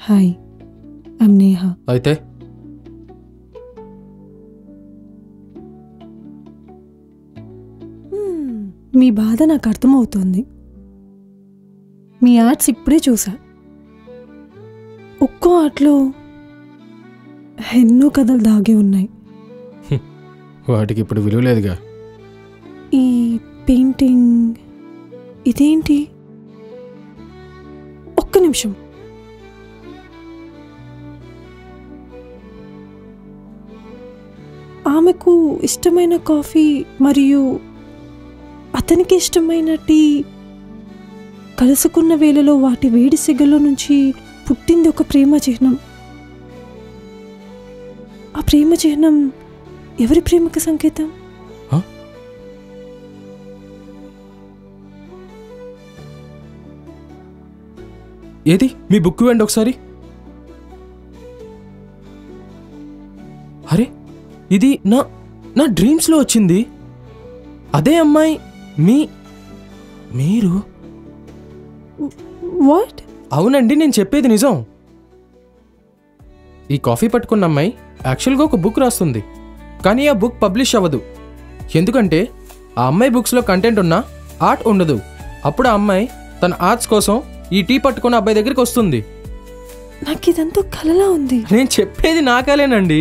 Hi, I'm Neha. అయితే మీ బాధ నాకు అర్థమవుతోంది. మీ ఆర్ట్స్ ఇప్పుడే చూసా. ఒక్కో ఆర్ట్లో ఎన్నో కథలు దాగి ఉన్నాయి. వాటికి ఇప్పుడు విలువ లేదుగా. ఈ పెయింటింగ్ ఇదేంటి? ఒక్క నిమిషం. ఆమెకు ఇష్టమైన కాఫీ మరియు అతనికి ఇష్టమైన టీ కలుసుకున్న వేళలో వాటి వేడి సిగలో నుంచి పుట్టింది ఒక ప్రేమ చిహ్నం. ఆ ప్రేమ చిహ్నం ఎవరి ప్రేమకు సంకేతం? ఏది మీ బుక్ ఇవ్వండి ఒకసారి. అరే, ఇది నా డ్రీమ్స్లో వచ్చింది. అదే అమ్మాయి. మీరు? వాట్? అవునండి, నేను చెప్పేది నిజం. ఈ కాఫీ పట్టుకున్న అమ్మాయి యాక్చువల్గా ఒక బుక్ రాస్తుంది, కానీ ఆ బుక్ పబ్లిష్ అవ్వదు. ఎందుకంటే ఆ అమ్మాయి బుక్స్లో కంటెంట్ ఉన్నా ఆర్ట్ ఉండదు. అప్పుడు ఆ అమ్మాయి తన ఆర్ట్స్ కోసం ఈ టీ పట్టుకున్న అబ్బాయి దగ్గరికి వస్తుంది. నాకు ఇదంతా కలలా ఉంది. నేను చెప్పేది నా కలేనండి.